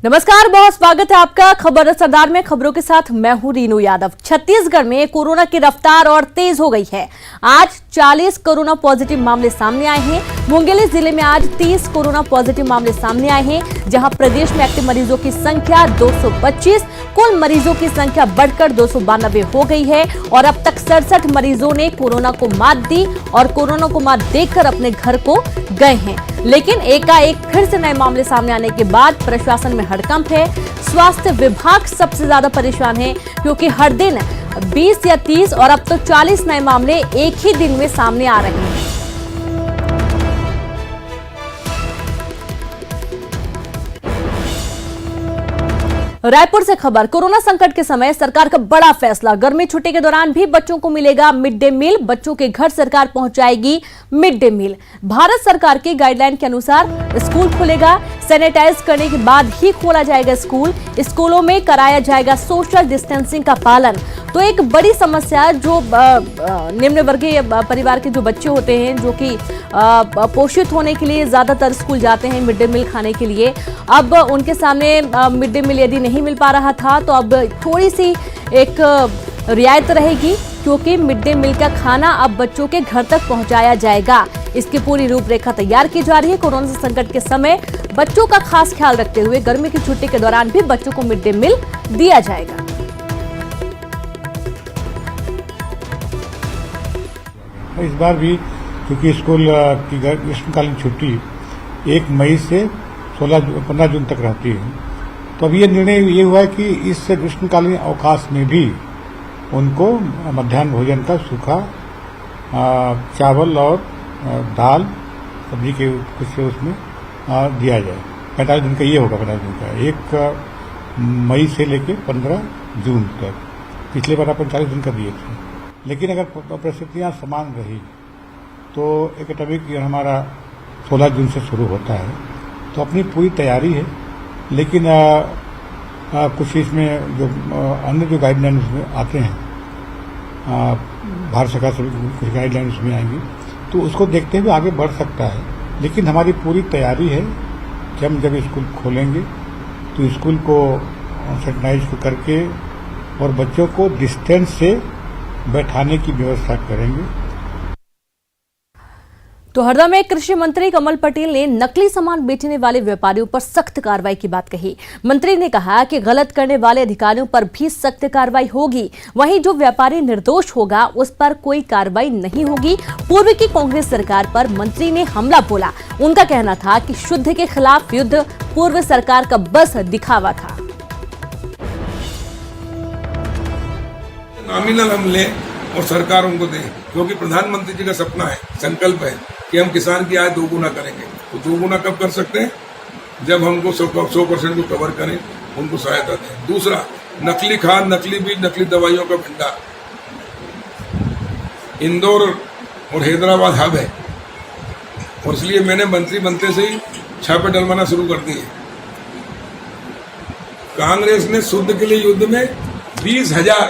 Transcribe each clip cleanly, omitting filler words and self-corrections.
नमस्कार, बहुत स्वागत है आपका खबर सरदार में। खबरों के साथ मैं हूं रीनू यादव। छत्तीसगढ़ में कोरोना की रफ्तार और तेज हो गई है। आज 40 कोरोना पॉजिटिव मामले सामने आए हैं। मुंगेली जिले में आज 30 कोरोना पॉजिटिव मामले सामने आए हैं, जहां प्रदेश में एक्टिव मरीजों की संख्या 225, कुल मरीजों की संख्या बढ़कर 292 हो गई है और अब तक 67 मरीजों ने कोरोना को मात दी और कोरोना को मात देकर अपने घर को गए हैं। लेकिन एकाएक फिर से नए मामले सामने आने के बाद प्रशासन में हड़कंप है। स्वास्थ्य विभाग सबसे ज्यादा परेशान है, क्योंकि हर दिन 20 या 30 और अब तो 40 नए मामले एक ही दिन में सामने आ रहे हैं। रायपुर से खबर। कोरोना संकट के समय सरकार का बड़ा फैसला। गर्मी छुट्टी के दौरान भी बच्चों को मिलेगा मिड डे मील। बच्चों के घर सरकार पहुंचाएगी मिड डे मील। भारत सरकार की गाइडलाइन के अनुसार स्कूल खुलेगा। सैनिटाइज करने के बाद ही खोला जाएगा स्कूल। स्कूलों में कराया जाएगा सोशल डिस्टेंसिंग का पालन। तो एक बड़ी समस्या जो निम्न वर्गीय परिवार के जो बच्चे होते हैं, जो कि पोषित होने के लिए ज्यादातर स्कूल जाते हैं मिड डे मील खाने के लिए, अब उनके सामने मिड डे मील यदि नहीं मिल पा रहा था तो अब थोड़ी सी एक रियायत रहेगी, क्योंकि मिड डे मील का खाना अब बच्चों के घर तक पहुंचाया जाएगा। इसकी पूरी रूपरेखा तैयार की जा रही है। कोरोना संकट के समय बच्चों का खास ख्याल रखते हुए गर्मी की छुट्टी के दौरान भी बच्चों को मिड डे मील दिया जाएगा। इस बार भी क्योंकि स्कूल की ग्रीष्मकालीन छुट्टी 1 मई से 15 जून तक रहती है, तो अब ये निर्णय ये हुआ है कि इस ग्रीष्मकालीन अवकाश में भी उनको मध्याह्न भोजन का सूखा चावल और दाल सब्जी के कुछ उसमें दिया जाए। 45 दिन का ये होगा, 45 दिन का 1 मई से लेके 15 जून तक। पिछले बार 45 दिन का दिए थे, लेकिन अगर परिस्थितियाँ समान रही तो एकेडमिक ईयर हमारा 16 जून से शुरू होता है, तो अपनी पूरी तैयारी है। लेकिन कुछ इसमें जो अन्य जो गाइडलाइन उसमें आते हैं, भारत सरकार से कुछ गाइडलाइन उसमें आएंगी, तो उसको देखते हुए आगे बढ़ सकता है। लेकिन हमारी पूरी तैयारी है कि हम जब स्कूल खोलेंगे तो स्कूल को सैनिटाइज करके और बच्चों को डिस्टेंस से बैठाने की व्यवस्था करेंगे। तो हरदा में कृषि मंत्री कमल पटेल ने नकली सामान बेचने वाले व्यापारियों पर सख्त कार्रवाई की बात कही। मंत्री ने कहा कि गलत करने वाले अधिकारियों पर भी सख्त कार्रवाई होगी। वहीं जो व्यापारी निर्दोष होगा उस पर कोई कार्रवाई नहीं होगी। पूर्व की कांग्रेस सरकार पर मंत्री ने हमला बोला। उनका कहना था कि शुद्ध के खिलाफ युद्ध पूर्व सरकार का बस दिखावा था। नॉमिनल हम लें और सरकार उनको दें, क्योंकि प्रधानमंत्री जी का सपना है, संकल्प है कि हम किसान की आय 2 गुना करेंगे। तो 2 गुना कब कर सकते हैं? जब हमको 100% को कवर करें, उनको सहायता दें। दूसरा, नकली खाद, नकली बीज, नकली दवाइयों का भंडार इंदौर और हैदराबाद हब है, और इसलिए मैंने मंत्री बनते से ही छापे डलवाना शुरू कर दिए। कांग्रेस ने शुद्ध के लिए युद्ध में 20,000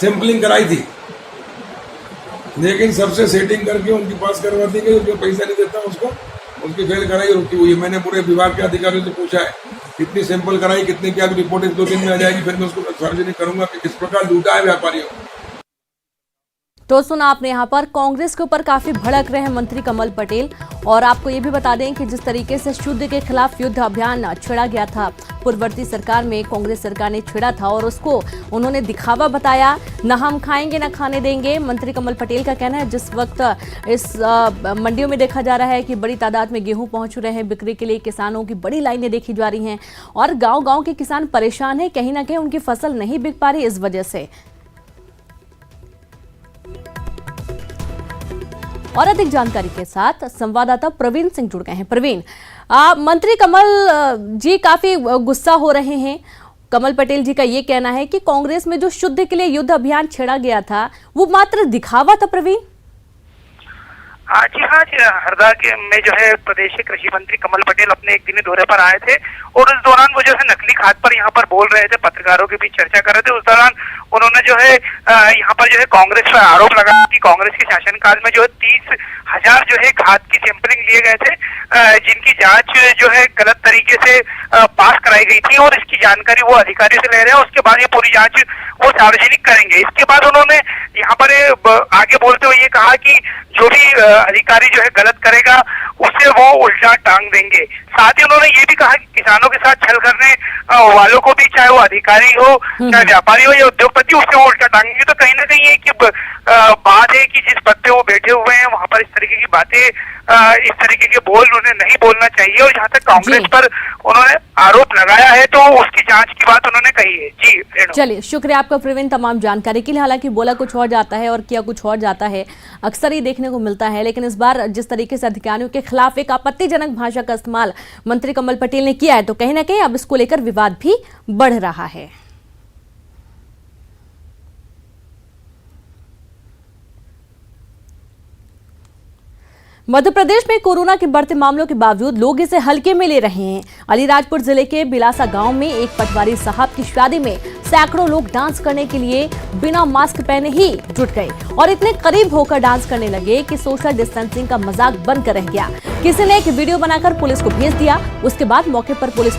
सैंपलिंग कराई थी, लेकिन सबसे सेटिंग करके उनकी पास करवा दी गई। जो पैसा नहीं देता उसको, उसकी फेल कराई रुकी हुई है। मैंने पूरे विभाग के अधिकारियों से पूछा है कितनी सैंपल कराई, कितनी क्या रिपोर्ट 1-2 दिन में आ जाएगी, फिर मैं उसको सार्वजनिक करूंगा कि किस प्रकार लूटा है व्यापारियों। तो सुना आपने, यहाँ पर कांग्रेस के ऊपर काफी भड़क रहे हैं मंत्री कमल पटेल। और आपको ये भी बता दें कि जिस तरीके से शुद्ध के खिलाफ युद्ध अभियान छेड़ा गया था पूर्ववर्ती सरकार में, कांग्रेस सरकार ने छेड़ा था और उसको उन्होंने दिखावा बताया। न हम खाएंगे न खाने देंगे, मंत्री कमल पटेल का कहना है। जिस वक्त इस मंडियों में देखा जा रहा है कि बड़ी तादाद में गेहूं पहुंच रहे हैं बिक्री के लिए, किसानों की बड़ी लाइनें देखी जा रही हैं और गाँव-गाँव के किसान परेशान है। कहीं ना कहीं उनकी फसल नहीं बिक पा रही इस वजह से। और अधिक जानकारी के साथ संवाददाता प्रवीण सिंह जुड़ गए हैं। प्रवीण, मंत्री कमल जी काफी गुस्सा हो रहे हैं। कमल पटेल जी का ये कहना है कि कांग्रेस में जो शुद्ध के लिए युद्ध अभियान छेड़ा गया था वो मात्र दिखावा था। प्रवीण, जी हाँ, हरदा के में जो है प्रदेश के कृषि मंत्री कमल पटेल अपने एक दिनी दौरे पर आए थे और उस दौरान वो जो है नकली खाद पर यहाँ पर बोल रहे थे, पत्रकारों के बीच चर्चा कर रहे थे। उस दौरान उन्होंने जो है यहाँ पर जो है कांग्रेस पर आरोप लगाया कि कांग्रेस के शासनकाल में जो है 30,000 जो है खाद की सैंपलिंग लिए गए थे, जिनकी जांच जो है गलत तरीके से पास कराई गई थी और इसकी जानकारी वो अधिकारी से ले रहे हैं। उसके बाद ये पूरी जांच वो सार्वजनिक करेंगे। इसके बाद उन्होंने यहाँ पर आगे बोलते हुए ये कहा कि जो भी अधिकारी जो है गलत करेगा उससे वो उल्टा टांग देंगे। साथ ही उन्होंने ये भी कहा कि किसानों के साथ छल करने वालों को भी, चाहे वो अधिकारी हो, चाहे व्यापारी हो या उद्योगपति, उससे वो उल्टा टांगेंगे। तो कहीं ना कहीं ये कि बात है कि जिस पद पे वो बैठे हुए हैं वहां पर इस तरीके की बातें, इस तरीके के बोल उन्हें नहीं बोलना चाहिए। और जहाँ तक कांग्रेस पर उन्होंने आरोप लगाया है तो उसकी जांच की बात उन्होंने कही है। जी रेणु। चलिए, शुक्रिया आपका प्रवीण तमाम जानकारी के लिए। हालांकि बोला कुछ और जाता है और किया कुछ और जाता है, अक्सर ही देखने को मिलता है। लेकिन इस बार जिस तरीके से अधिकारियों के खिलाफ एक आपत्तिजनक भाषा का इस्तेमाल मंत्री कमल पटेल ने किया है, तो कहीं ना कहीं अब इसको लेकर विवाद भी बढ़ रहा है। मध्य प्रदेश में कोरोना के बढ़ते मामलों के बावजूद लोग इसे हल्के में ले रहे हैं। अलीराजपुर जिले के बिलासा गांव में एक पटवारी साहब की शादी में सैकड़ों लोग डांस करने के लिए बिना मास्क पहने ही जुट गए और इतने करीब होकर डांस करने लगे कि सोशल डिस्टेंसिंग का मजाक बनकर रह गया। किसी ने एक वीडियो बनाकर पुलिस को भेज दिया। उसके बाद मौके पर पुलिस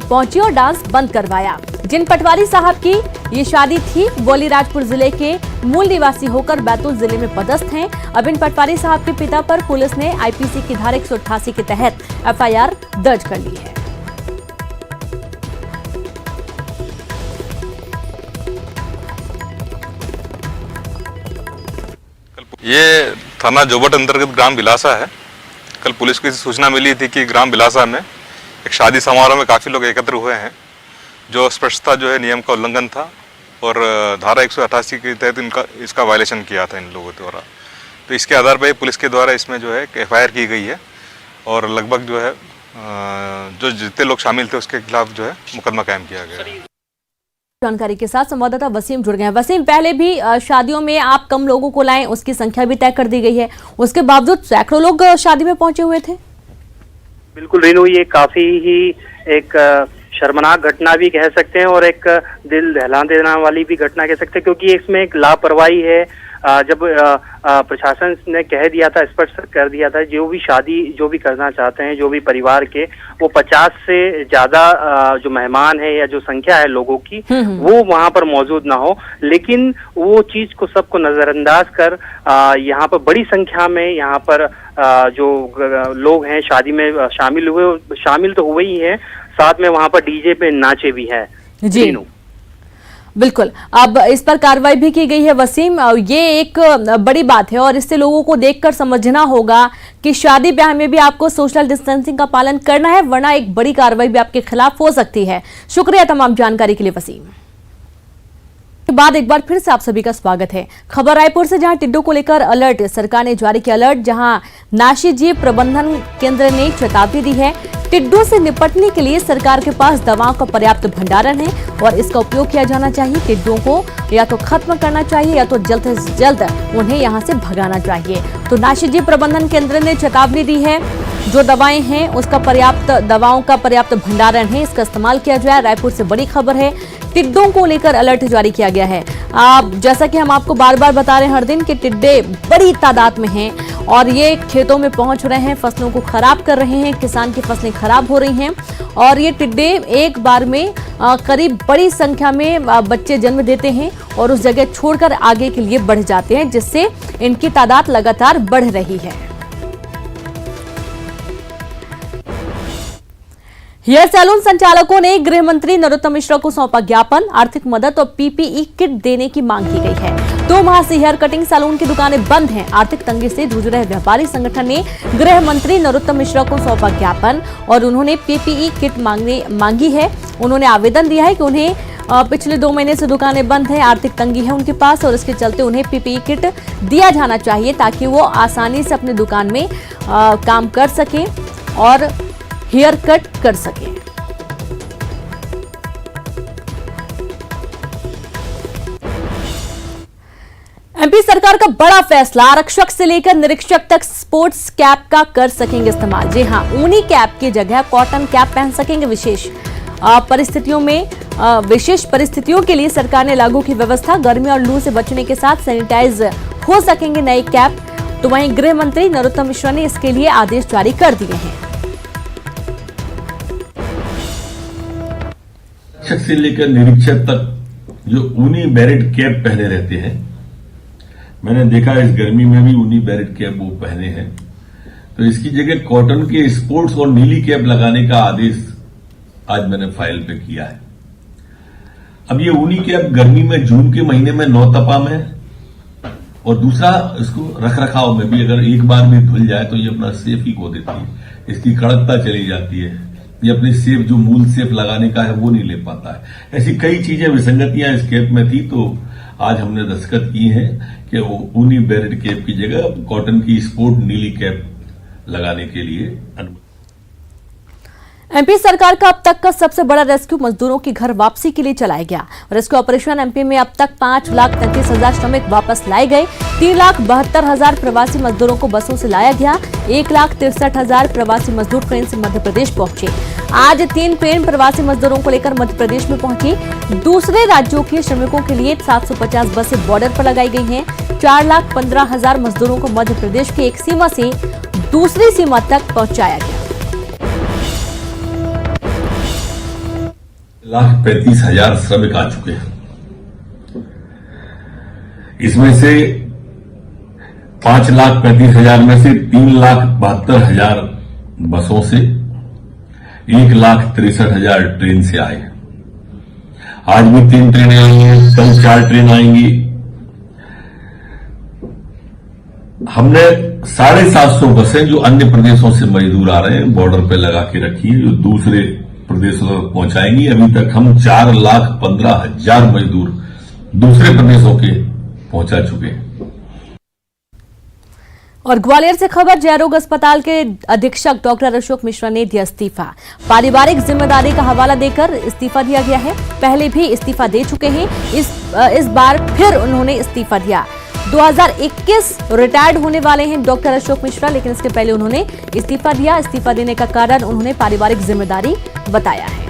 पहुंची और डांस बंद करवाया। जिन पटवारी साहब की ये शादी थी वो अलीराजपुर जिले के मूल निवासी होकर बैतूल जिले में पदस्थ हैं। अब इन पटवारी साहब के पिता पर पुलिस ने आईपीसी की धारा 188 के तहत एफआईआर दर्ज कर ली है। ये थाना जोबट अंतर्गत ग्राम बिलासा है। कल पुलिस को सूचना मिली थी कि ग्राम बिलासा में एक शादी समारोह में काफ़ी लोग एकत्र हुए हैं, जो स्पष्टता जो है नियम का उल्लंघन था और धारा 188 के तहत इसका वायलेशन किया था इन लोगों द्वारा। तो इसके आधार पर पुलिस के द्वारा इसमें जो है एफआईआर की गई है और लगभग जो है जो जितने लोग शामिल थे उसके खिलाफ जो है मुकदमा कायम किया गया है। जानकारी के साथ संवाददाता वसीम जुड़ गए हैं। वसीम, पहले भी शादियों में आप कम लोगों को लाएं, उसकी संख्या भी तय कर दी गई है, उसके बावजूद सैकड़ों लोग शादी में पहुंचे हुए थे। बिल्कुल रेणु, ये काफी ही एक शर्मनाक घटना भी कह सकते हैं और एक दिल दहला देने वाली भी घटना कह सकते हैं, क्योंकि इसमें एक लापरवाही है। जब प्रशासन ने कह दिया था, स्पष्ट कर दिया था, जो भी शादी जो भी करना चाहते हैं, जो भी परिवार के, वो 50 से ज्यादा जो मेहमान है या जो संख्या है लोगों की, वो वहां पर मौजूद ना हो। लेकिन वो चीज को सबको नजरअंदाज कर यहाँ पर बड़ी संख्या में यहाँ पर जो लोग हैं शादी में शामिल तो हुए ही हैं, साथ में वहां पर डीजे पे नाचे भी है। जी बिल्कुल, अब इस पर कार्रवाई भी की गई है। वसीम, ये एक बड़ी बात है और इससे लोगों को देखकर समझना होगा कि शादी ब्याह में भी आपको सोशल डिस्टेंसिंग का पालन करना है, वरना एक बड़ी कार्रवाई भी आपके खिलाफ हो सकती है। शुक्रिया तमाम जानकारी के लिए वसीम। के बाद एक बार फिर से आप सभी का स्वागत है। खबर रायपुर से, जहां टिड्डों को लेकर अलर्ट सरकार ने जारी किया अलर्ट, जहां नाशीजीव प्रबंधन केंद्र ने चेतावनी दी है। टिड्डों से निपटने के लिए सरकार के पास दवाओं का पर्याप्त भंडारण है और इसका उपयोग किया जाना चाहिए। टिड्डों को या तो खत्म करना चाहिए या तो जल्द से जल्द उन्हें यहां से भगाना चाहिए। तो नाशीजीव प्रबंधन केंद्र ने चेतावनी दी है, जो दवाएं हैं उसका दवाओं का पर्याप्त भंडारण है, इसका इस्तेमाल किया जाए। रायपुर से बड़ी खबर है, टिड्डों को लेकर अलर्ट जारी किया गया है। जैसा कि हम आपको बार बार बता रहे हैं हर दिन कि टिड्डे बड़ी तादाद में हैं और ये खेतों में पहुंच रहे हैं, फसलों को खराब कर रहे हैं, किसान की फसलें खराब हो रही हैं और ये टिड्डे एक बार में करीब बड़ी संख्या में बच्चे जन्म देते हैं और उस जगह छोड़कर आगे के लिए बढ़ जाते हैं, जिससे इनकी तादाद लगातार बढ़ रही है। हेयर सैलून संचालकों ने गृह मंत्री नरोत्तम मिश्रा को सौंपा ज्ञापन, आर्थिक मदद और पीपीई किट देने की मांग की गई है। 2 माह से हेयर कटिंग सैलून की दुकानें बंद हैं। आर्थिक तंगी से जूझ रहे व्यापारी संगठन ने गृह मंत्री नरोत्तम मिश्रा को सौंपा ज्ञापन और उन्होंने पीपीई किट मांगी है। उन्होंने आवेदन दिया है कि उन्हें पिछले 2 महीने से दुकानें बंद हैं, आर्थिक तंगी है उनके पास और इसके चलते उन्हें पीपीई किट दिया जाना चाहिए ताकि वो आसानी से अपने दुकान में काम कर सकें और हेयर कट कर सके। एमपी सरकार का बड़ा फैसला, आरक्षक से लेकर निरीक्षक तक स्पोर्ट्स कैप का कर सकेंगे इस्तेमाल। जी हां, ऊनी कैप की जगह कॉटन कैप पहन सकेंगे। विशेष परिस्थितियों के लिए सरकार ने लागू की व्यवस्था, गर्मी और लू से बचने के साथ सैनिटाइज हो सकेंगे नए कैप। तो वहीं गृह मंत्री नरोत्तम मिश्रा ने इसके लिए आदेश जारी कर दिए हैं। शिक्षक से लेकर निरीक्षक तक जो ऊनी बैरेट कैप पहने रहते हैं, मैंने देखा इस गर्मी में भी ऊनी बैरेट कैप वो पहने हैं, तो इसकी जगह कॉटन के स्पोर्ट्स और नीली कैप लगाने का आदेश आज मैंने फाइल पे किया है। अब ये ऊनी कैप गर्मी में जून के महीने में नौतपा में, और दूसरा इसको रख रखाव में भी अगर एक बार भी धुल जाए तो ये अपना सेफ ही खो देती है, इसकी कड़कता चली जाती है, ये अपनी सेफ जो मूल सेफ लगाने का है वो नहीं ले पाता है। ऐसी कई चीजें विसंगतियां इस कैप में थी, तो आज हमने दस्तखत की है कि वो ऊनी बैरेट कैप की जगह कॉटन की स्पोर्ट नीली कैप लगाने के लिए अनुमति। एमपी सरकार का अब तक का सबसे बड़ा रेस्क्यू मजदूरों की घर वापसी के लिए चलाया गया। रेस्क्यू ऑपरेशन एमपी में अब तक 5,33,000 श्रमिक वापस लाए गए। 3,72,000 प्रवासी मजदूरों को बसों से लाया गया। 1,63,000 प्रवासी मजदूर ट्रेन से मध्य प्रदेश पहुंचे। आज 3 ट्रेन प्रवासी मजदूरों को लेकर मध्य प्रदेश में पहुंची। दूसरे राज्यों के श्रमिकों के लिए 750 बसें बॉर्डर पर लगाई गई हैं। 4,15,000 मजदूरों को मध्य प्रदेश की एक सीमा से दूसरी सीमा तक पहुंचाया गया। 1,35,000 श्रमिक आ चुके हैं। इसमें से 5,35,000 में से 3,72,000 बसों से, 1,63,000 ट्रेन से आए। आज भी 3 ट्रेनें आई हैं, कल 4 ट्रेन आएंगी। हमने 750 बसें जो अन्य प्रदेशों से मजदूर आ रहे हैं बॉर्डर पे लगा के रखी है, जो दूसरे प्रदेशों तक पहुंचाएंगी। अभी तक हम 4,15,000 मजदूर दूसरे प्रदेशों के पहुंचा चुके हैं। और ग्वालियर से खबर, जयरोग अस्पताल के अधीक्षक डॉक्टर अशोक मिश्रा ने दिया इस्तीफा। पारिवारिक जिम्मेदारी का हवाला देकर इस्तीफा दिया गया है। पहले भी इस्तीफा दे चुके हैं, इस बार फिर उन्होंने इस्तीफा दिया। 2021 रिटायर्ड होने वाले हैं डॉक्टर अशोक मिश्रा, लेकिन इसके पहले उन्होंने इस्तीफा दिया। इस्तीफा देने का कारण उन्होंने पारिवारिक जिम्मेदारी बताया है।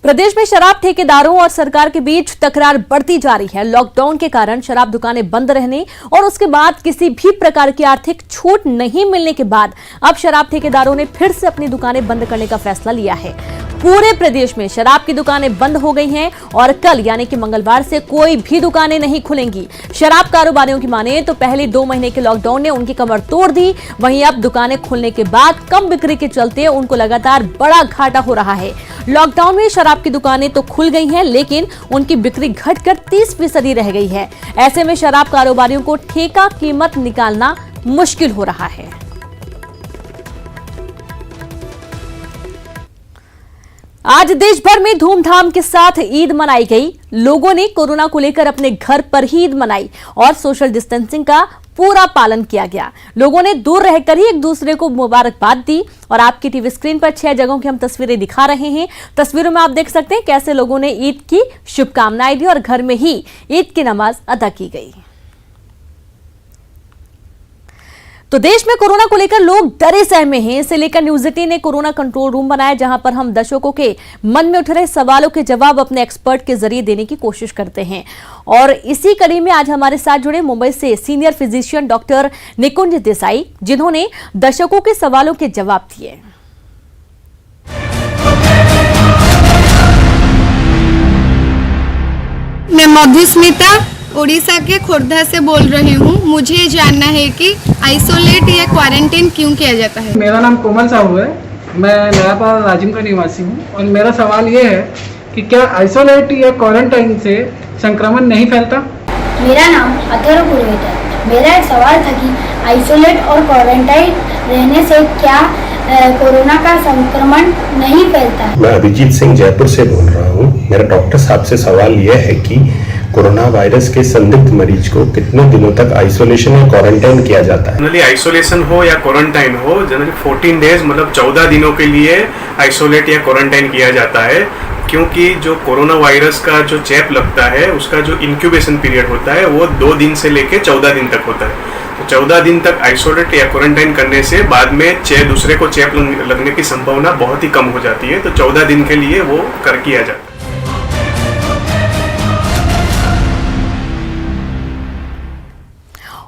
प्रदेश में शराब ठेकेदारों और सरकार के बीच तकरार बढ़ती जा रही है। लॉकडाउन के कारण शराब दुकानें बंद रहने और उसके बाद किसी भी प्रकार की आर्थिक छूट नहीं मिलने के बाद अब शराब ठेकेदारों ने फिर से अपनी दुकानें बंद करने का फैसला लिया है। पूरे प्रदेश में शराब की दुकानें बंद हो गई हैं और कल यानी कि मंगलवार से कोई भी दुकानें नहीं खुलेंगी। शराब कारोबारियों की माने तो पहले 2 महीने के लॉकडाउन ने उनकी कमर तोड़ दी। वहीं अब दुकानें खुलने के बाद कम बिक्री के चलते उनको लगातार बड़ा घाटा हो रहा है। लॉकडाउन में शराब की दुकानें तो खुल गई हैं, लेकिन उनकी बिक्री घटकर 30% रह गई है। ऐसे में शराब कारोबारियों को ठेका कीमत निकालना मुश्किल हो रहा है। आज देश भर में धूमधाम के साथ ईद मनाई गई। लोगों ने कोरोना को लेकर अपने घर पर ही ईद मनाई और सोशल डिस्टेंसिंग का पूरा पालन किया गया। लोगों ने दूर रहकर ही एक दूसरे को मुबारकबाद दी और आपकी टीवी स्क्रीन पर 6 जगहों की हम तस्वीरें दिखा रहे हैं। तस्वीरों में आप देख सकते हैं कैसे लोगों ने ईद की शुभकामनाएं दी और घर में ही ईद की नमाज अदा की गई। तो देश में कोरोना को लेकर लोग डरे सहमे हैं। इसे लेकर न्यूज 18 ने कोरोना कंट्रोल रूम बनाया, जहां पर हम दर्शकों के मन में उठ रहे सवालों के जवाब अपने एक्सपर्ट के जरिए देने की कोशिश करते हैं। और इसी कड़ी में आज हमारे साथ जुड़े मुंबई से सीनियर फिजिशियन डॉक्टर निकुंज देसाई, जिन्होंने दर्शकों के सवालों के जवाब दिए। मैं मधुस्मिता उड़ीसा के खोर्धा से बोल रही हूँ। मुझे जानना है कि आइसोलेट या क्वारंटाइन क्यों किया जाता है। मेरा नाम कोमल साहू है, मैं नयापाड़ा राजिम का निवासी हूँ और मेरा सवाल ये है कि क्या आइसोलेट या क्वारंटाइन से संक्रमण नहीं फैलता। मेरा नाम अथर्व पुरोहित है। मेरा एक सवाल था कि आइसोलेट और क्वारंटाइन रहने से क्या कोरोना का संक्रमण नहीं फैलता। मैं अभिजीत सिंह जयपुर से बोल रहा हूँ। मेरा डॉक्टर साहब से सवाल यह है कि कोरोना वायरस के संदिग्ध मरीज को कितने दिनों तक आइसोलेशन या क्वारंटाइन किया जाता है। जनरली आइसोलेशन हो या क्वारंटाइन हो, जनरली 14 डेज मतलब 14 दिनों के लिए आइसोलेट या क्वारंटाइन किया जाता है, क्योंकि जो कोरोना वायरस का जो चेप लगता है उसका जो इंक्यूबेशन पीरियड होता है वो 2 दिन से लेके 14 दिन तक होता है। तो 14 दिन तक आइसोलेट या क्वारंटाइन करने से बाद में दूसरे को चेप लगने की संभावना बहुत ही कम हो जाती है। तो 14 दिन के लिए वो किया जाता है।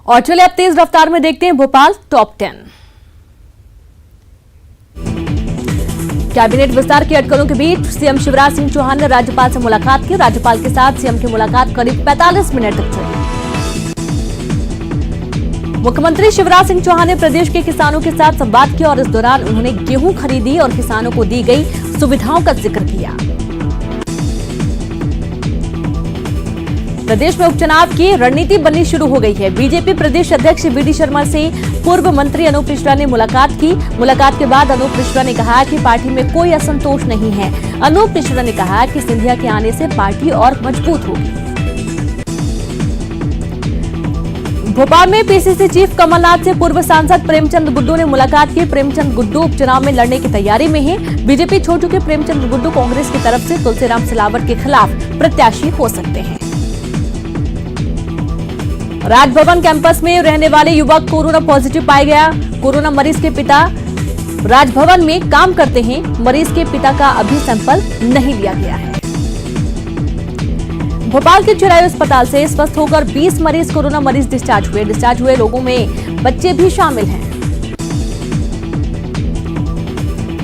और चलिए अब तेज रफ्तार में देखते हैं भोपाल टॉप 10। कैबिनेट विस्तार की अटकलों के बीच सीएम शिवराज सिंह चौहान ने राज्यपाल से मुलाकात की। राज्यपाल के साथ सीएम की मुलाकात करीब 45 मिनट तक चली। मुख्यमंत्री शिवराज सिंह चौहान ने प्रदेश के किसानों के साथ संवाद किया और इस दौरान उन्होंने गेहूं खरीदी और किसानों को दी गई सुविधाओं का जिक्र किया। प्रदेश में उपचुनाव की रणनीति बननी शुरू हो गई है। बीजेपी प्रदेश अध्यक्ष वीडी शर्मा से पूर्व मंत्री अनूप मिश्रा ने मुलाकात की। मुलाकात के बाद अनूप मिश्रा ने कहा कि पार्टी में कोई असंतोष नहीं है। अनूप मिश्रा ने कहा कि सिंधिया के आने से पार्टी और मजबूत होगी। भोपाल में पीसीसी चीफ कमलनाथ से पूर्व सांसद प्रेमचंद गुड्डू ने मुलाकात की। प्रेमचंद गुड्डू उपचुनाव में लड़ने की तैयारी में हैं। बीजेपी छोड़ चुके प्रेमचंद गुड्डू कांग्रेस की तरफ से तुलसीराम सिलावट के खिलाफ प्रत्याशी हो सकते हैं। राजभवन कैंपस में रहने वाले युवक कोरोना पॉजिटिव पाया गया। कोरोना मरीज के पिता राजभवन में काम करते हैं। मरीज के पिता का अभी सैंपल नहीं लिया गया है। भोपाल के चिरायु अस्पताल से स्वस्थ होकर 20 मरीज कोरोना मरीज डिस्चार्ज हुए। डिस्चार्ज हुए लोगों में बच्चे भी शामिल हैं।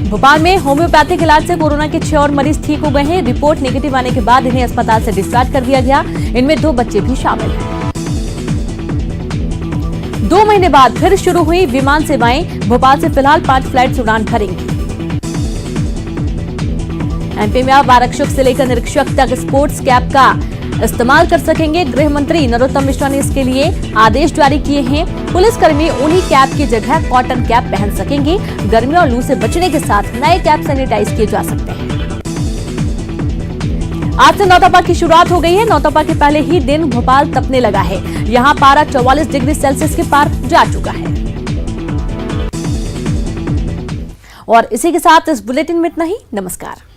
भोपाल में होम्योपैथिक इलाज से कोरोना के 6 और मरीज ठीक हो गए हैं। रिपोर्ट नेगेटिव आने के बाद इन्हें अस्पताल से डिस्चार्ज कर दिया गया। इनमें 2 बच्चे भी शामिल हैं। 2 महीने बाद फिर शुरू हुई विमान सेवाएं। भोपाल से फिलहाल 5 फ्लाइट्स उड़ान भरेंगी। एमपी में अब आरक्षक से लेकर निरीक्षक तक स्पोर्ट्स कैप का इस्तेमाल कर सकेंगे। गृह मंत्री नरोत्तम मिश्रा ने इसके लिए आदेश जारी किए हैं। पुलिसकर्मी उन्हीं कैप की जगह कॉटन कैप पहन सकेंगे। गर्मी और लू से बचने के साथ नए कैप सैनिटाइज किए जा सकते हैं। आज से नौतपा की शुरुआत हो गई है। नौतपा के पहले ही दिन भोपाल तपने लगा है। यहां पारा 44 डिग्री सेल्सियस के पार जा चुका है। और इसी के साथ इस बुलेटिन में इतना ही। नमस्कार।